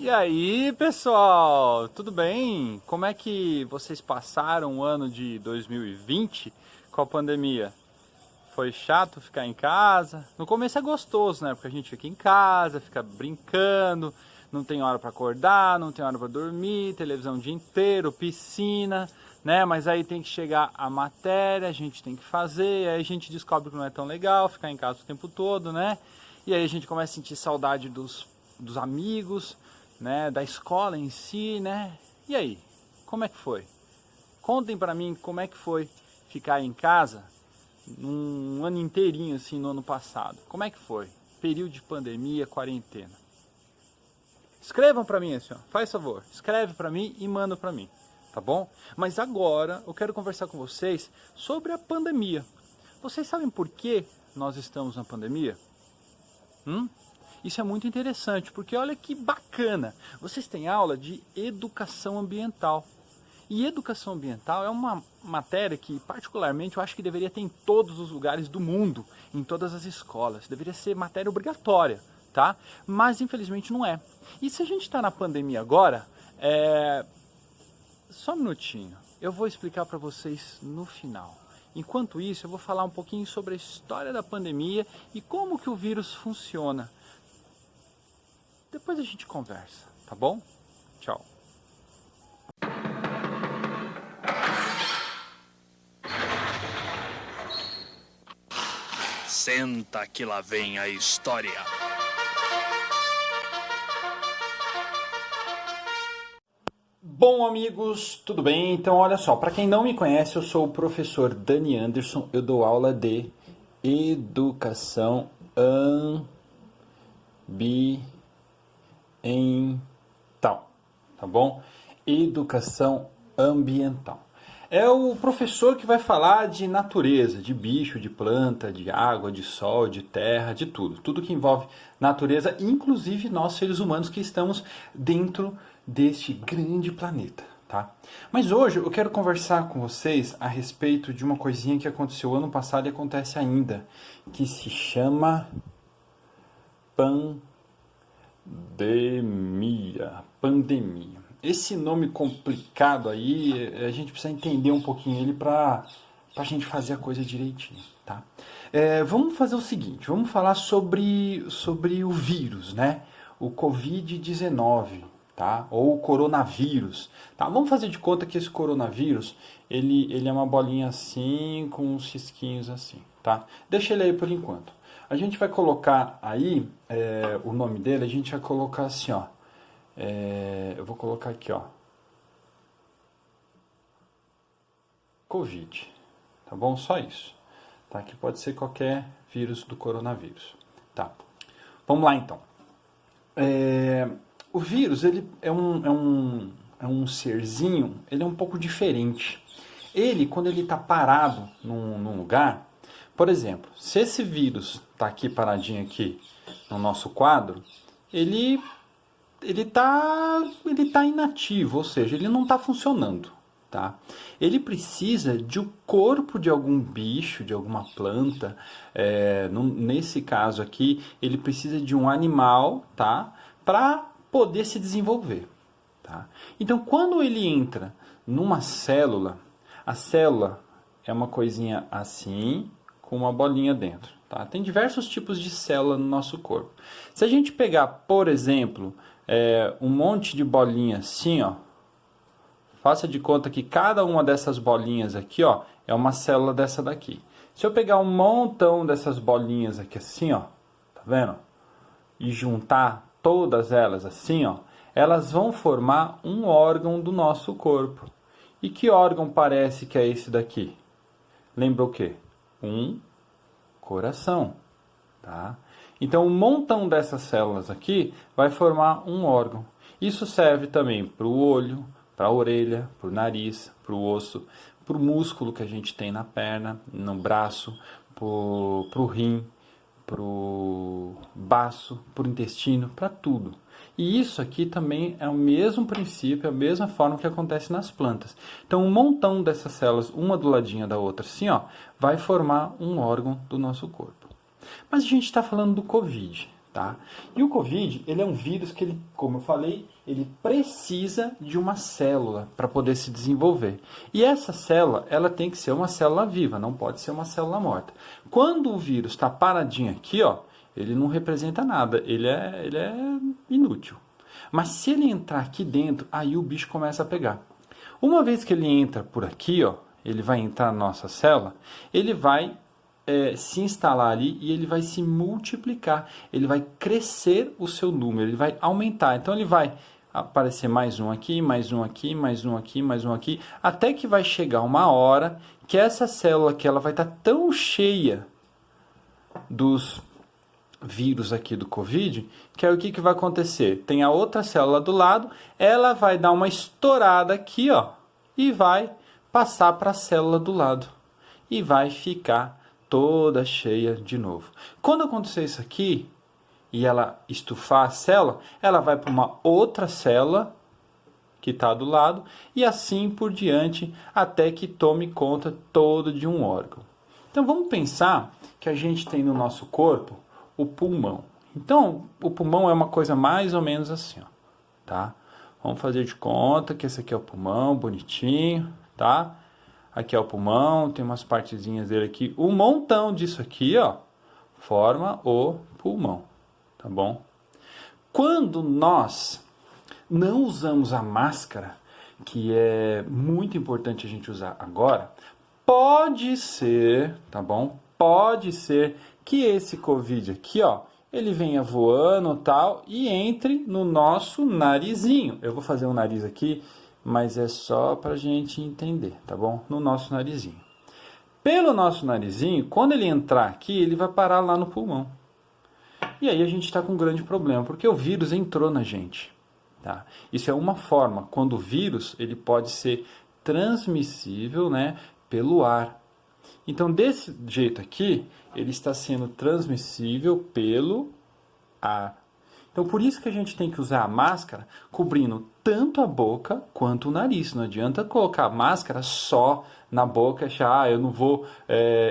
E aí, pessoal, tudo bem? Como é que vocês passaram o ano de 2020 com a pandemia? Foi chato ficar em casa? No começo é gostoso, né? Porque a gente fica em casa, fica brincando, não tem hora para acordar, não tem hora para dormir, televisão o dia inteiro, piscina, né? Mas aí tem que chegar a matéria, a gente tem que fazer, aí a gente descobre que não é tão legal ficar em casa o tempo todo, né? E aí a gente começa a sentir saudade dos amigos, né, da escola em si, né? E aí, como é que foi? Contem pra mim como é que foi ficar em casa um ano inteirinho assim no ano passado. Como é que foi? Período de pandemia, quarentena. Escrevam pra mim assim, ó. Faz favor, escreve pra mim e manda pra mim, tá bom? Mas agora eu quero conversar com vocês sobre a pandemia. Vocês sabem por que nós estamos na pandemia? Isso é muito interessante, porque olha que bacana. Vocês têm aula de educação ambiental. E educação ambiental é uma matéria que, particularmente, eu acho que deveria ter em todos os lugares do mundo, em todas as escolas. Deveria ser matéria obrigatória, tá? Mas, infelizmente, não é. E se a gente está na pandemia agora, só um minutinho. Eu vou explicar para vocês no final. Enquanto isso, eu vou falar um pouquinho sobre a história da pandemia e como que o vírus funciona. Depois a gente conversa, tá bom? Tchau. Senta que lá vem a história. Bom, amigos, tudo bem? Então, olha só, para quem não me conhece, eu sou o professor Dani Anderson, eu dou aula de educação ambiental, tá bom? Educação ambiental. É o professor que vai falar de natureza, de bicho, de planta, de água, de sol, de terra, de tudo. Tudo que envolve natureza, inclusive nós seres humanos que estamos dentro deste grande planeta, tá? Mas hoje eu quero conversar com vocês a respeito de uma coisinha que aconteceu ano passado e acontece ainda, que se chama pandemia. Esse nome complicado aí, a gente precisa entender um pouquinho ele para a gente fazer a coisa direitinho, tá? Vamos fazer o seguinte, vamos falar sobre o vírus, né? O Covid-19, tá? Ou o coronavírus, tá? Vamos fazer de conta que esse coronavírus, ele é uma bolinha assim, com uns risquinhos assim, tá? Deixa ele aí por enquanto. A gente vai colocar aí, o nome dele, a gente vai colocar assim, ó. Eu vou colocar aqui, ó. Covid, tá bom? Só isso, tá? Que pode ser qualquer vírus do coronavírus, tá? Vamos lá, então. O vírus, ele é um serzinho, ele é um pouco diferente. Ele, quando ele está parado num lugar, por exemplo, se esse vírus está aqui paradinho aqui no nosso quadro, ele tá inativo, ou seja, ele não está funcionando, tá? Ele precisa de um corpo de algum bicho, de alguma planta, nesse caso aqui, ele precisa de um animal, tá? Para poder se desenvolver, tá? Então, quando ele entra numa célula, a célula é uma coisinha assim, com uma bolinha dentro, tá? Tem diversos tipos de célula no nosso corpo. Se a gente pegar, por exemplo, um monte de bolinhas assim, ó, faça de conta que cada uma dessas bolinhas aqui, ó, é uma célula dessa daqui. Se eu pegar um montão dessas bolinhas aqui assim, ó, tá vendo? E juntar todas elas assim, ó, elas vão formar um órgão do nosso corpo. E que órgão parece que é esse daqui? Lembra o quê? Um coração, tá? Então, um montão dessas células aqui vai formar um órgão. Isso serve também para o olho, para a orelha, para o nariz, para o osso, para o músculo que a gente tem na perna, no braço, para o rim, para o baço, para o intestino, para tudo. E isso aqui também é o mesmo princípio, a mesma forma que acontece nas plantas. Então, um montão dessas células, uma do ladinho da outra, assim, ó, vai formar um órgão do nosso corpo. Mas a gente está falando do Covid, tá? E o Covid, ele é um vírus que, ele, como eu falei, ele precisa de uma célula para poder se desenvolver. E essa célula, ela tem que ser uma célula viva, não pode ser uma célula morta. Quando o vírus está paradinho aqui, ó, ele não representa nada, ele é inútil. Mas se ele entrar aqui dentro, aí o bicho começa a pegar. Uma vez que ele entra por aqui, ó, ele vai entrar na nossa célula, ele vai se instalar ali e ele vai se multiplicar, ele vai crescer o seu número, ele vai aumentar. Então ele vai aparecer mais um aqui, mais um aqui, mais um aqui, mais um aqui, até que vai chegar uma hora que essa célula aqui ela vai estar tão cheia dos vírus aqui do Covid, que aí o que vai acontecer? Tem a outra célula do lado, ela vai dar uma estourada aqui, ó, e vai passar para a célula do lado e vai ficar toda cheia de novo. Quando acontecer isso aqui e ela estufar a célula, ela vai para uma outra célula que está do lado e assim por diante até que tome conta todo de um órgão. Então vamos pensar que a gente tem no nosso corpo o pulmão. Então o pulmão é uma coisa mais ou menos assim, ó, tá? Vamos fazer de conta que esse aqui é o pulmão, bonitinho, tá? Aqui é o pulmão, tem umas partezinhas dele aqui. Um montão disso aqui, ó, forma o pulmão, tá bom? Quando nós não usamos a máscara, que é muito importante a gente usar agora, pode ser, tá bom? Pode ser que esse Covid aqui, ó, ele venha voando tal e entre no nosso narizinho. Eu vou fazer um nariz aqui, mas é só para a gente entender, tá bom? No nosso narizinho. Pelo nosso narizinho, quando ele entrar aqui, ele vai parar lá no pulmão. E aí a gente está com um grande problema, porque o vírus entrou na gente. Tá? Isso é uma forma, quando o vírus ele pode ser transmissível, né, pelo ar. Então, desse jeito aqui, ele está sendo transmissível pelo ar. Então, por isso que a gente tem que usar a máscara cobrindo tanto a boca quanto o nariz. Não adianta colocar a máscara só na boca e achar, eu não vou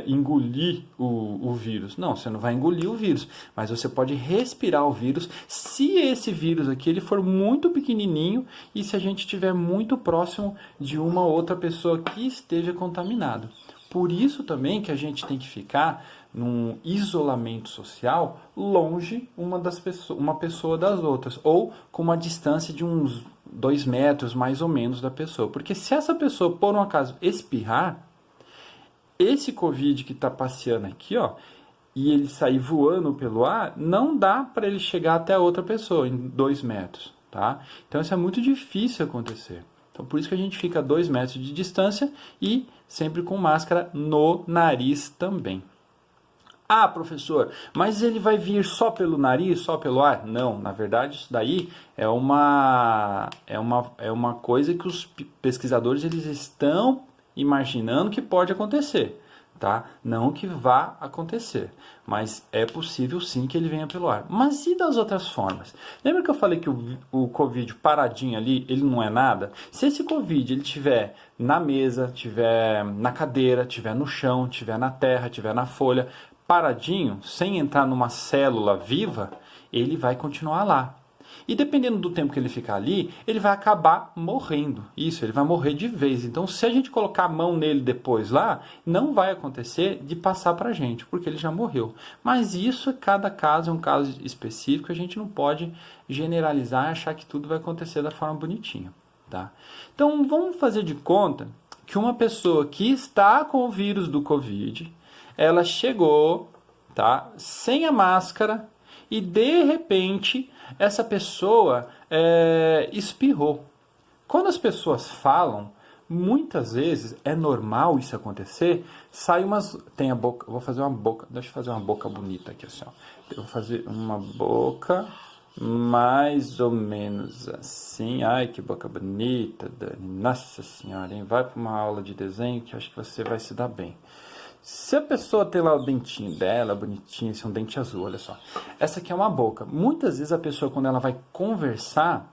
engolir o vírus. Não, você não vai engolir o vírus, mas você pode respirar o vírus se esse vírus aqui ele for muito pequenininho e se a gente estiver muito próximo de uma outra pessoa que esteja contaminada. Por isso também que a gente tem que ficar num isolamento social longe uma pessoa das outras, ou com uma distância de uns 2 metros mais ou menos da pessoa. Porque se essa pessoa, por um acaso, espirrar, esse Covid que está passeando aqui, ó, e ele sair voando pelo ar, não dá para ele chegar até a outra pessoa em 2 metros, tá? Então isso é muito difícil acontecer. Então por isso que a gente fica a 2 metros de distância e sempre com máscara no nariz também. Ah, professor, mas ele vai vir só pelo nariz, só pelo ar? Não, na verdade isso daí é uma coisa que os pesquisadores eles estão imaginando que pode acontecer, tá? Não que vá acontecer, mas é possível sim que ele venha pelo ar. Mas e das outras formas? Lembra que eu falei que o Covid paradinho ali, ele não é nada? Se esse Covid ele tiver na mesa, tiver na cadeira, tiver no chão, tiver na terra, tiver na folha, paradinho, sem entrar numa célula viva, ele vai continuar lá. E dependendo do tempo que ele ficar ali, ele vai acabar morrendo. Isso, ele vai morrer de vez. Então, se a gente colocar a mão nele depois lá, não vai acontecer de passar para a gente, porque ele já morreu. Mas isso, cada caso é um caso específico, a gente não pode generalizar e achar que tudo vai acontecer da forma bonitinha. Tá? Então, vamos fazer de conta que uma pessoa que está com o vírus do Covid, ela chegou, tá, sem a máscara e, de repente, essa pessoa espirrou. Quando as pessoas falam, muitas vezes é normal isso acontecer, sai umas... Tem a boca... Vou fazer uma boca... Deixa eu fazer uma boca bonita aqui, assim, ó. Eu vou fazer uma boca mais ou menos assim. Ai, que boca bonita, Dani. Nossa Senhora, hein? Vai para uma aula de desenho que eu acho que você vai se dar bem. Se a pessoa tem lá o dentinho dela, bonitinho, esse é um dente azul, olha só. Essa aqui é uma boca. Muitas vezes a pessoa, quando ela vai conversar,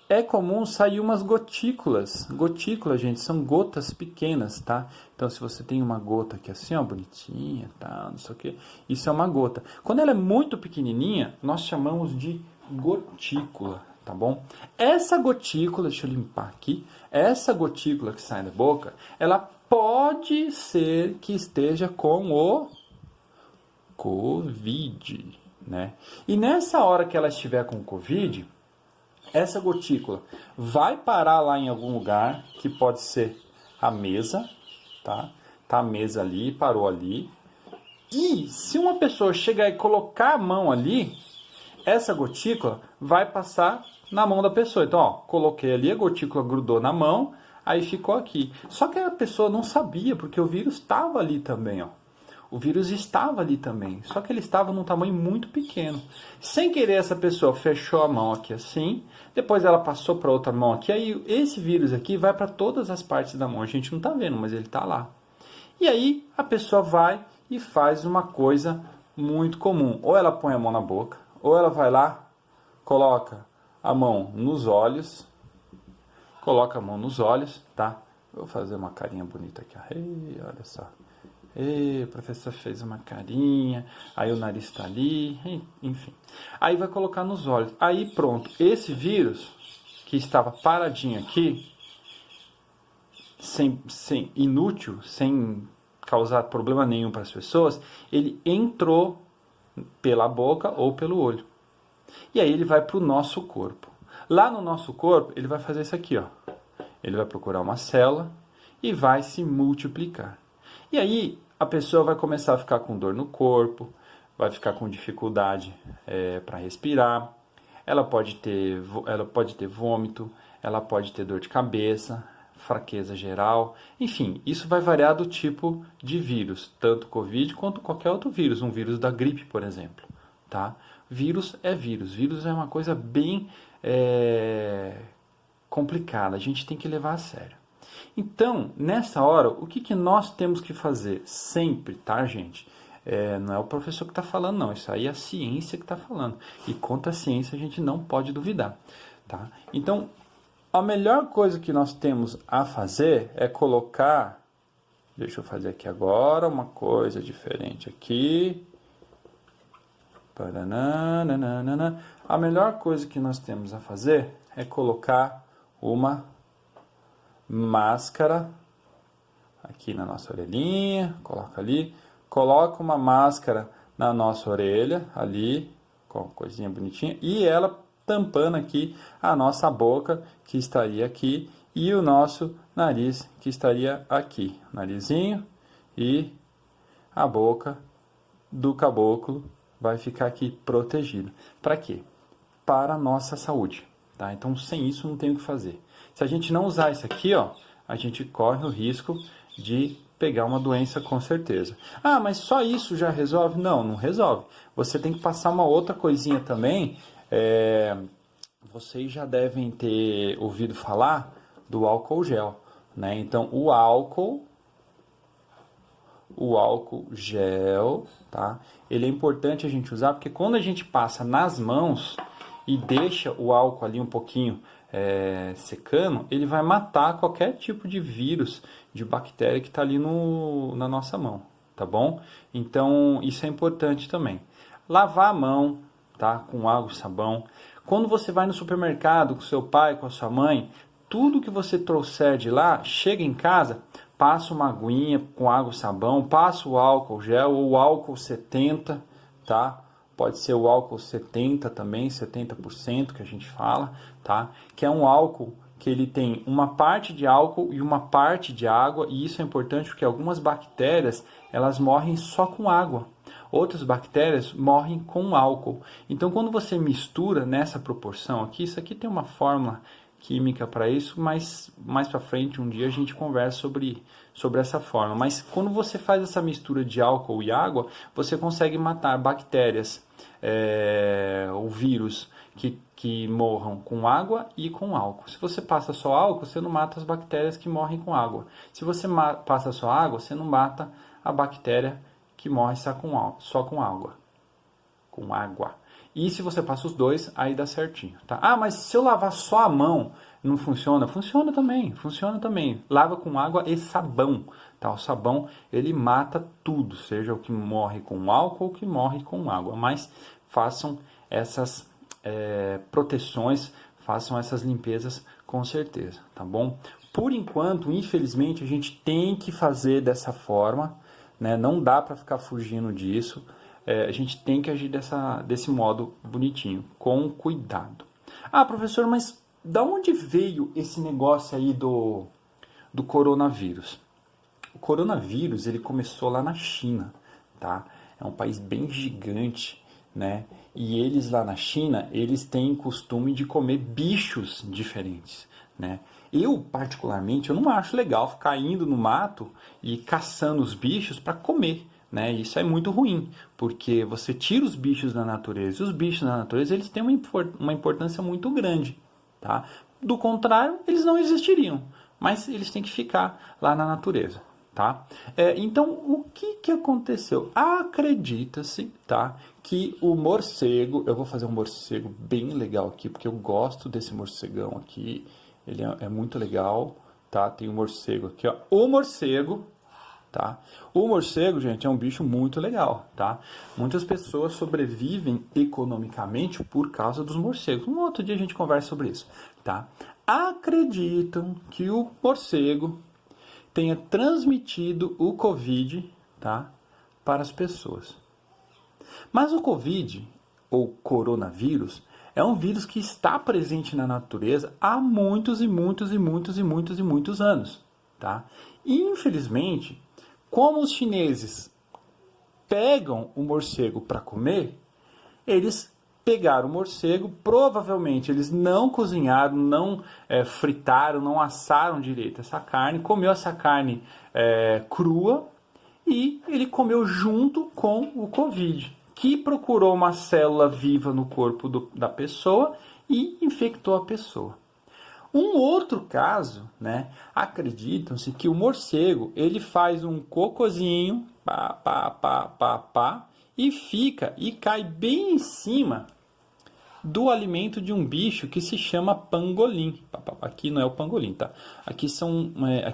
é comum sair umas gotículas. Gotículas, gente, são gotas pequenas, tá? Então, se você tem uma gota aqui assim, ó, bonitinha, tá, não sei o que, isso é uma gota. Quando ela é muito pequenininha, nós chamamos de gotícula, tá bom? Essa gotícula, deixa eu limpar aqui, essa gotícula que sai da boca, ela pode ser que esteja com o Covid, né? E nessa hora que ela estiver com o Covid, essa gotícula vai parar lá em algum lugar, que pode ser a mesa, tá? Tá a mesa ali, parou ali. E se uma pessoa chegar e colocar a mão ali, essa gotícula vai passar na mão da pessoa. Então, ó, coloquei ali, a gotícula grudou na mão, aí ficou aqui. Só que a pessoa não sabia, porque o vírus estava ali também, ó. O vírus estava ali também, só que ele estava num tamanho muito pequeno. Sem querer, essa pessoa fechou a mão aqui assim, depois ela passou para outra mão aqui, aí esse vírus aqui vai para todas as partes da mão. A gente não está vendo, mas ele está lá. E aí a pessoa vai e faz uma coisa muito comum. Ou ela põe a mão na boca, ou ela vai lá, coloca a mão nos olhos, tá? Vou fazer uma carinha bonita aqui. Ei, olha só. O professor fez uma carinha, aí o nariz está ali, enfim. Aí vai colocar nos olhos. Aí pronto, esse vírus que estava paradinho aqui, inútil, sem causar problema nenhum para as pessoas, ele entrou pela boca ou pelo olho. E aí ele vai para o nosso corpo. Lá no nosso corpo, ele vai fazer isso aqui, ó. Ele vai procurar uma célula e vai se multiplicar. E aí a pessoa vai começar a ficar com dor no corpo, vai ficar com dificuldade para respirar, ela pode ter vômito, ela pode ter dor de cabeça, fraqueza geral, enfim, isso vai variar do tipo de vírus, tanto Covid quanto qualquer outro vírus, um vírus da gripe, por exemplo, tá? Vírus é uma coisa bem complicada, a gente tem que levar a sério. Então, nessa hora, o que nós temos que fazer? Sempre, tá, gente? Não é o professor que está falando, não. Isso aí é a ciência que está falando. E contra a ciência a gente não pode duvidar, tá? Então, a melhor coisa que nós temos a fazer é colocar... Deixa eu fazer aqui agora uma coisa diferente aqui. A melhor coisa que nós temos a fazer é colocar uma máscara aqui na nossa orelhinha, coloca ali, coloca uma máscara na nossa orelha, ali, com uma coisinha bonitinha, e ela tampando aqui a nossa boca, que estaria aqui, e o nosso nariz, que estaria aqui, narizinho, e a boca do caboclo vai ficar aqui protegido. Para quê? Para a nossa saúde, tá? Então, sem isso não tem o que fazer. Se a gente não usar isso aqui, ó, a gente corre o risco de pegar uma doença com certeza. Ah, mas só isso já resolve? Não, não resolve. Você tem que passar uma outra coisinha também. Vocês já devem ter ouvido falar do álcool gel, né? Então, o álcool gel, tá? Ele é importante a gente usar, porque quando a gente passa nas mãos e deixa o álcool ali um pouquinho secando, ele vai matar qualquer tipo de vírus, de bactéria que está ali na nossa mão, tá bom? Então, isso é importante também. Lavar a mão, tá? Com água e sabão. Quando você vai no supermercado com seu pai, com a sua mãe, tudo que você trouxer de lá, chega em casa, passa uma aguinha com água e sabão, passa o álcool gel ou o álcool 70, tá? Pode ser o álcool 70 também, 70% que a gente fala, tá? Que é um álcool que ele tem uma parte de álcool e uma parte de água, e isso é importante porque algumas bactérias, elas morrem só com água. Outras bactérias morrem com álcool. Então, quando você mistura nessa proporção aqui, isso aqui tem uma fórmula química para isso, mas mais para frente, um dia a gente conversa sobre essa fórmula. Mas quando você faz essa mistura de álcool e água, você consegue matar bactérias ou vírus que morram com água e com álcool. Se você passa só álcool, você não mata as bactérias que morrem com água. Se você passa só água, você não mata a bactéria que morre só com água. E se você passa os dois, aí dá certinho, tá? Ah, mas se eu lavar só a mão, não funciona? Funciona também, funciona também. Lava com água e sabão, tá? O sabão, ele mata tudo, seja o que morre com álcool ou o que morre com água. Mas façam essas proteções, façam essas limpezas com certeza, tá bom? Por enquanto, infelizmente, a gente tem que fazer dessa forma, né? Não dá para ficar fugindo disso. A gente tem que agir desse modo bonitinho, com cuidado. Ah, professor, mas da onde veio esse negócio aí do coronavírus? O coronavírus, ele começou lá na China, tá? É um país bem gigante, né? E eles lá na China, eles têm costume de comer bichos diferentes, né? Eu, particularmente, eu não acho legal ficar indo no mato e caçando os bichos para comer, né? Isso é muito ruim, porque você tira os bichos da natureza. E os bichos da natureza, eles têm uma importância muito grande, tá? Do contrário, eles não existiriam, mas eles têm que ficar lá na natureza, tá? Então, o que aconteceu? Acredita-se, tá, que o morcego, eu vou fazer um morcego bem legal aqui, porque eu gosto desse morcegão aqui, ele é muito legal, tá? Tem um morcego aqui, ó, o morcego, tá? O morcego, gente, é um bicho muito legal, tá? Muitas pessoas sobrevivem economicamente por causa dos morcegos. Um outro dia a gente conversa sobre isso, tá? Acreditam que o morcego tenha transmitido o Covid, tá, para as pessoas. Mas o Covid, ou coronavírus, é um vírus que está presente na natureza há muitos e muitos e muitos e muitos e muitos anos, tá? E, infelizmente, como os chineses pegam o morcego para comer, eles pegaram o morcego, provavelmente eles não cozinharam, não fritaram, não assaram direito essa carne, comeu essa carne crua e ele comeu junto com o Covid, que procurou uma célula viva no corpo da pessoa e infectou a pessoa. Um outro caso, né, acreditam-se que o morcego, ele faz um cocôzinho, e fica, e cai bem em cima do alimento de um bicho que se chama pangolim. Aqui não é o pangolim, tá? Aqui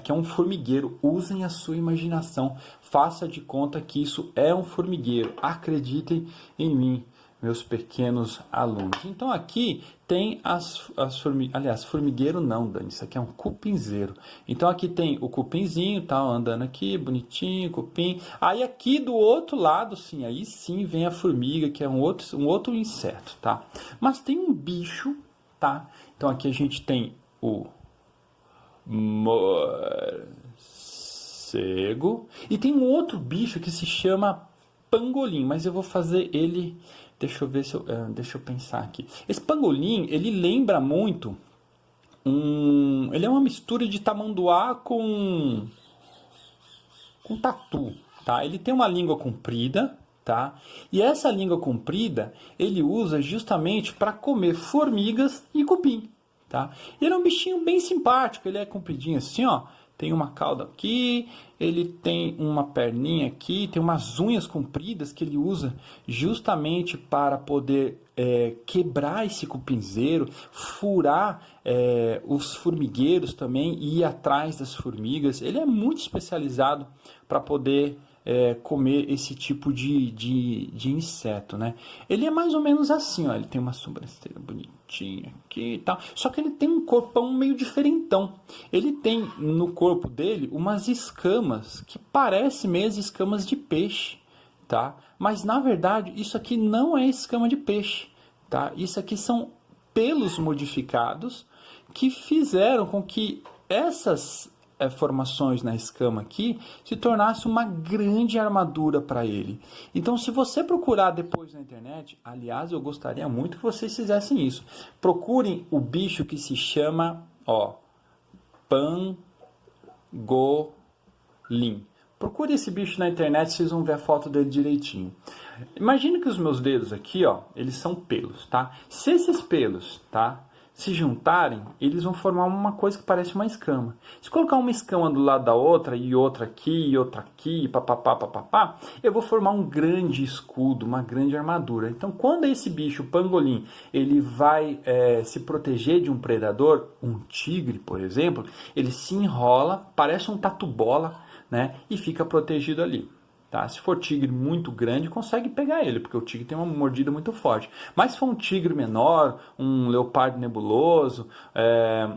é um formigueiro. Usem a sua imaginação. Faça de conta que isso é um formigueiro. Acreditem em mim, meus pequenos alunos. Então aqui tem as formigueiras. Aliás, formigueiro não, Dani. Isso aqui é um cupinzeiro. Então aqui tem o cupinzinho, tá? Andando aqui, bonitinho, cupim. Aí aqui do outro lado, sim, aí sim vem a formiga, que é um outro inseto, tá? Mas tem um bicho, tá? Então aqui a gente tem o morcego. E tem um outro bicho que se chama pangolim, mas eu vou fazer ele... Deixa eu ver se deixa eu pensar aqui. Esse pangolim, ele lembra muito ele é uma mistura de tamanduá com tatu, tá? Ele tem uma língua comprida, tá? E essa língua comprida, ele usa justamente para comer formigas e cupim, tá? Ele é um bichinho bem simpático, ele é compridinho assim, ó. Tem uma cauda aqui, ele tem uma perninha aqui, tem umas unhas compridas que ele usa justamente para poder quebrar esse cupinzeiro, furar os formigueiros também e ir atrás das formigas. Ele é muito especializado para poder comer esse tipo de inseto, né? Ele é mais ou menos assim, ó. Ele tem uma sobrancelha bonitinha aqui e tal. Só que ele tem um corpão meio diferentão. Ele tem no corpo dele umas escamas que parecem mesmo escamas de peixe, tá? Mas na verdade isso aqui não é escama de peixe, tá? Isso aqui são pelos modificados que fizeram com que essas formações na escama aqui se tornasse uma grande armadura para ele. Então, se você procurar depois na internet, aliás, eu gostaria muito que vocês fizessem isso. Procurem o bicho que se chama, pangolim. Procure esse bicho na internet, vocês vão ver a foto dele direitinho. Imagina que os meus dedos aqui, ó, eles são pelos, tá? Se esses pelos, tá, se juntarem, eles vão formar uma coisa que parece uma escama. Se colocar uma escama do lado da outra, e outra aqui, papapá, eu vou formar um grande escudo, uma grande armadura. Então, quando esse bicho, o pangolim, ele vai se proteger de um predador, um tigre, por exemplo, ele se enrola, parece um tatu-bola, né, e fica protegido ali. Tá? Se for tigre muito grande, consegue pegar ele, porque o tigre tem uma mordida muito forte. Mas se for um tigre menor, um leopardo nebuloso,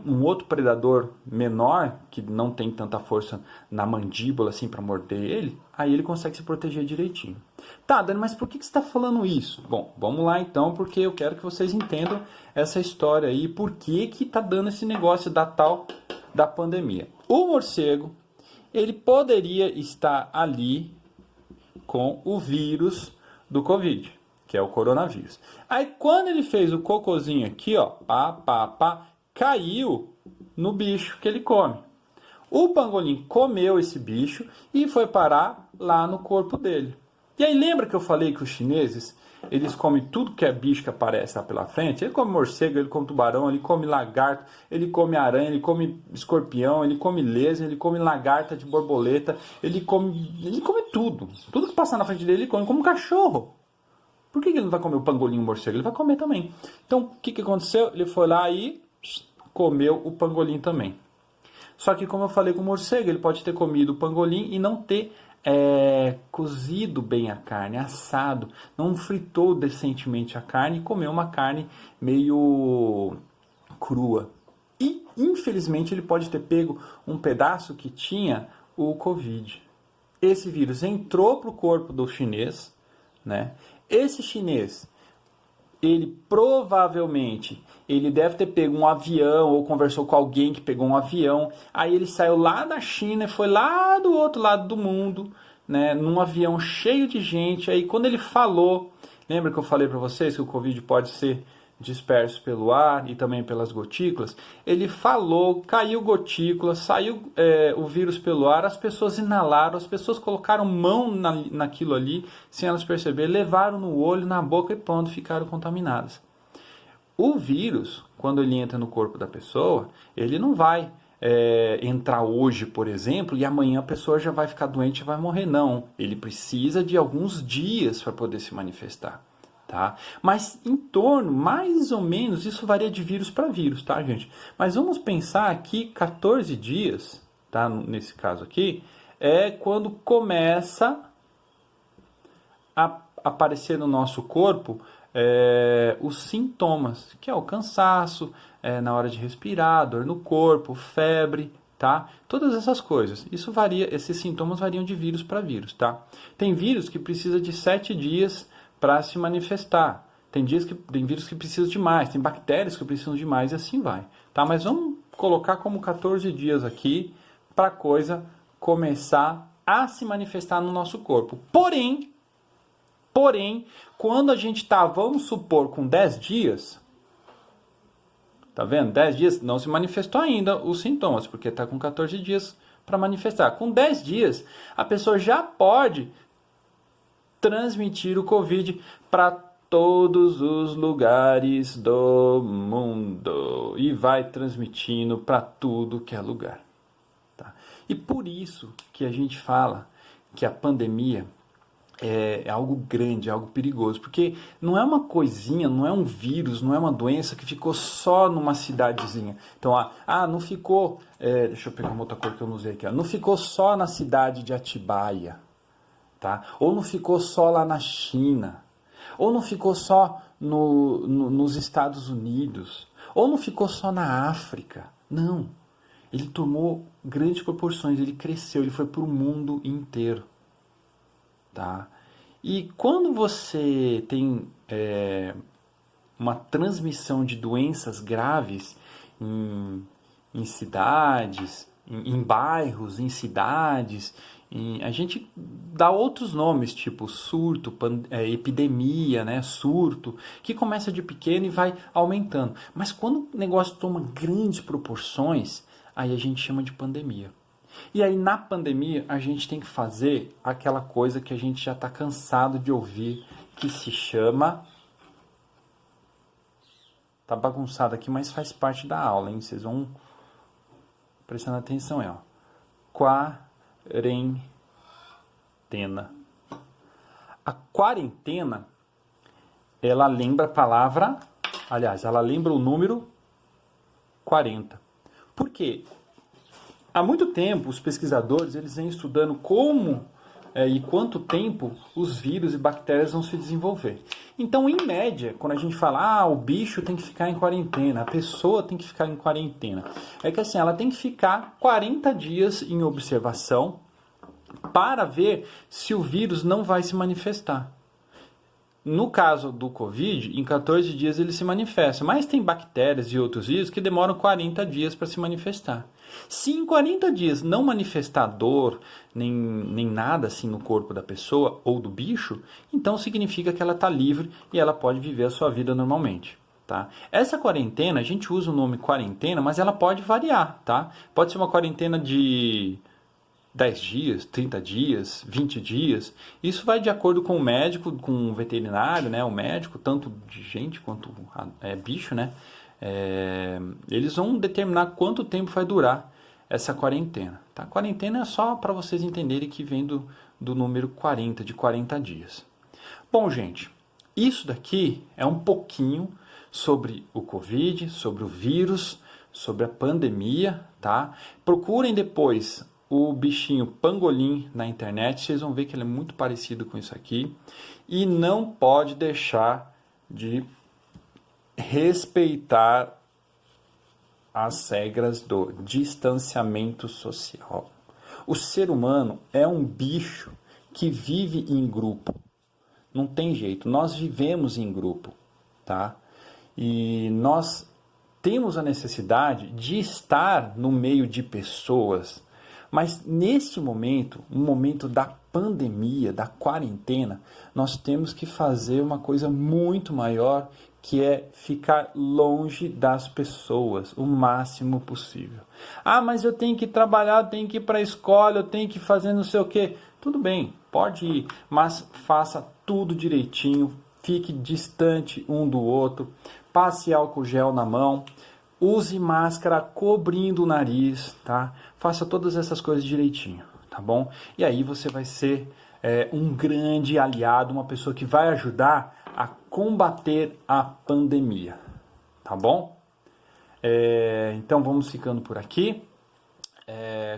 um outro predador menor, que não tem tanta força na mandíbula assim para morder ele, aí ele consegue se proteger direitinho. Tá, Dani, mas por que você está falando isso? Bom, vamos lá então, porque eu quero que vocês entendam essa história aí, por que está dando esse negócio da pandemia. O morcego, ele poderia estar ali com o vírus do Covid, que é o coronavírus. Aí quando ele fez o cocôzinho aqui, ó, caiu no bicho que ele come. O pangolim comeu esse bicho e foi parar lá no corpo dele. E aí lembra que eu falei que os chineses, eles comem tudo que é bicho que aparece lá pela frente? Ele come morcego, ele come tubarão, ele come lagarto, ele come aranha, ele come escorpião, ele come lesma, ele come lagarta de borboleta, ele come tudo. Tudo que passar na frente dele, ele come como um cachorro. Por que ele não vai comer o pangolim e o morcego? Ele vai comer também. Então, o que aconteceu? Ele foi lá e comeu o pangolim também. Só que, como eu falei com o morcego, ele pode ter comido o pangolim e não ter cozido bem a carne, assado, não fritou decentemente a carne e comeu uma carne meio crua. E, infelizmente, ele pode ter pego um pedaço que tinha o Covid. Esse vírus entrou para o corpo do chinês, né? Esse chinês, ele provavelmente, ele deve ter pego um avião ou conversou com alguém que pegou um avião. Aí ele saiu lá da China e foi lá do outro lado do mundo, né, num avião cheio de gente. Aí quando ele falou, lembra que eu falei para vocês que o Covid pode ser disperso pelo ar e também pelas gotículas? Ele falou, caiu gotícula, saiu o vírus pelo ar, as pessoas inalaram, as pessoas colocaram mão naquilo ali, sem elas perceberem, levaram no olho, na boca e pronto, ficaram contaminadas. O vírus, quando ele entra no corpo da pessoa, ele não vai entrar hoje, por exemplo, e amanhã a pessoa já vai ficar doente e vai morrer. Não, ele precisa de alguns dias para poder se manifestar. Tá? Mas em torno, mais ou menos, isso varia de vírus para vírus, tá, gente? Mas vamos pensar aqui 14 dias, tá? Nesse caso aqui, é quando começa a aparecer no nosso corpo os sintomas, que é o cansaço, na hora de respirar, dor no corpo, febre, tá? Todas essas coisas. Isso varia, esses sintomas variam de vírus para vírus, tá? Tem vírus que precisa de 7 dias para se manifestar. Tem vírus que precisam de mais, tem bactérias que precisam de mais e assim vai. Tá? Mas vamos colocar como 14 dias aqui para a coisa começar a se manifestar no nosso corpo. Porém, quando a gente está, vamos supor, com 10 dias, tá vendo? 10 dias não se manifestou ainda os sintomas, porque está com 14 dias para manifestar. Com 10 dias, a pessoa já pode transmitir o Covid para todos os lugares do mundo e vai transmitindo para tudo que é lugar. Tá? E por isso que a gente fala que a pandemia é algo grande, é algo perigoso, porque não é uma coisinha, não é um vírus, não é uma doença que ficou só numa cidadezinha. Então, não ficou, deixa eu pegar uma outra cor que eu não usei aqui, não ficou só na cidade de Atibaia. Tá? Ou não ficou só lá na China, ou não ficou só nos Estados Unidos, ou não ficou só na África. Não, ele tomou grandes proporções, ele cresceu, ele foi para o mundo inteiro. Tá? E quando você tem uma transmissão de doenças graves em cidades, em bairros, em cidades, a gente dá outros nomes, tipo surto, epidemia, né, surto, que começa de pequeno e vai aumentando. Mas quando o negócio toma grandes proporções, aí a gente chama de pandemia. E aí na pandemia a gente tem que fazer aquela coisa que a gente já está cansado de ouvir, que se chama Tá bagunçado aqui, mas faz parte da aula, hein? Vocês vão prestando atenção aí, ó. Quarentena. A quarentena, ela lembra a palavra, aliás, ela lembra o número 40. Por quê? Há muito tempo, os pesquisadores eles vêm estudando como e quanto tempo os vírus e bactérias vão se desenvolver. Então, em média, quando a gente fala, o bicho tem que ficar em quarentena, a pessoa tem que ficar em quarentena, é que assim, ela tem que ficar 40 dias em observação para ver se o vírus não vai se manifestar. No caso do Covid, em 14 dias ele se manifesta, mas tem bactérias e outros vírus que demoram 40 dias para se manifestar. Se em 40 dias não manifestar dor, nem nada assim no corpo da pessoa ou do bicho, então significa que ela está livre e ela pode viver a sua vida normalmente. Tá? Essa quarentena, a gente usa o nome quarentena, mas ela pode variar. Tá? Pode ser uma quarentena de 10 dias, 30 dias, 20 dias, isso vai de acordo com o médico, com o veterinário, né, o médico, tanto de gente quanto bicho, né, eles vão determinar quanto tempo vai durar essa quarentena. Tá? Quarentena é só para vocês entenderem que vem do número 40, de 40 dias. Bom, gente, isso daqui é um pouquinho sobre o Covid, sobre o vírus, sobre a pandemia, tá? Procurem depois o bichinho pangolim na internet, vocês vão ver que ele é muito parecido com isso aqui. E não pode deixar de respeitar as regras do distanciamento social. O ser humano é um bicho que vive em grupo. Não tem jeito, nós vivemos em grupo, tá? E nós temos a necessidade de estar no meio de pessoas. Mas neste momento, no momento da pandemia, da quarentena, nós temos que fazer uma coisa muito maior, que é ficar longe das pessoas o máximo possível. Mas eu tenho que trabalhar, eu tenho que ir para a escola, eu tenho que fazer não sei o quê. Tudo bem, pode ir, mas faça tudo direitinho, fique distante um do outro, passe álcool gel na mão, use máscara cobrindo o nariz, tá? Faça todas essas coisas direitinho, tá bom? E aí você vai ser um grande aliado, uma pessoa que vai ajudar a combater a pandemia, tá bom? Então vamos ficando por aqui.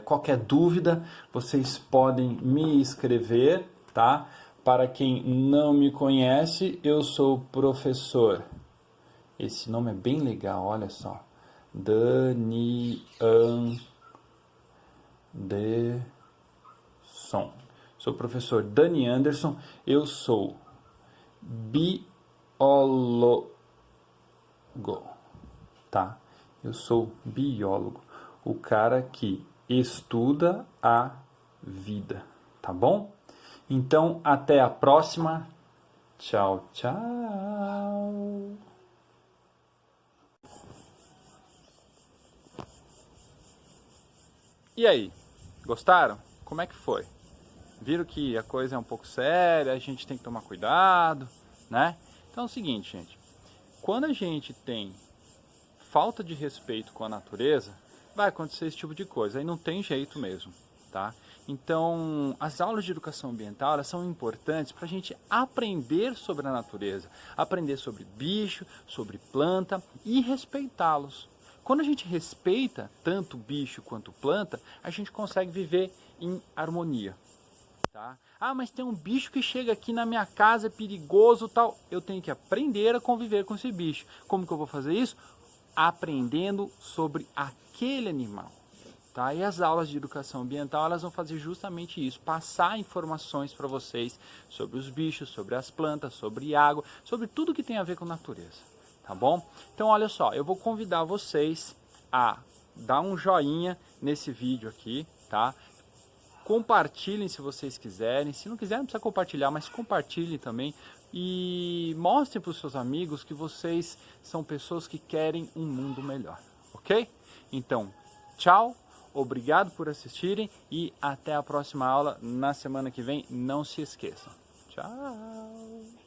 Qualquer dúvida, vocês podem me escrever, tá? Para quem não me conhece, eu sou o professor. Esse nome é bem legal, olha só. Dani Anderson. Sou o professor Dani Anderson. Eu sou biólogo, tá? Eu sou biólogo, o cara que estuda a vida, tá bom? Então, até a próxima. Tchau, tchau. E aí, gostaram? Como é que foi? Viram que a coisa é um pouco séria, a gente tem que tomar cuidado, né? Então é o seguinte, gente. Quando a gente tem falta de respeito com a natureza, vai acontecer esse tipo de coisa. Aí não tem jeito mesmo, tá? Então, as aulas de educação ambiental, elas são importantes para a gente aprender sobre a natureza, aprender sobre bicho, sobre planta e respeitá-los. Quando a gente respeita tanto bicho quanto planta, a gente consegue viver em harmonia. Tá? Mas tem um bicho que chega aqui na minha casa, é perigoso, tal. Eu tenho que aprender a conviver com esse bicho. Como que eu vou fazer isso? Aprendendo sobre aquele animal. Tá? E as aulas de educação ambiental, elas vão fazer justamente isso, passar informações para vocês sobre os bichos, sobre as plantas, sobre água, sobre tudo que tem a ver com natureza. Tá bom? Então, olha só, eu vou convidar vocês a dar um joinha nesse vídeo aqui, tá? Compartilhem se vocês quiserem. Se não quiserem, não precisa compartilhar, mas compartilhem também. E mostrem para os seus amigos que vocês são pessoas que querem um mundo melhor, ok? Então, tchau, obrigado por assistirem e até a próxima aula na semana que vem. Não se esqueçam. Tchau!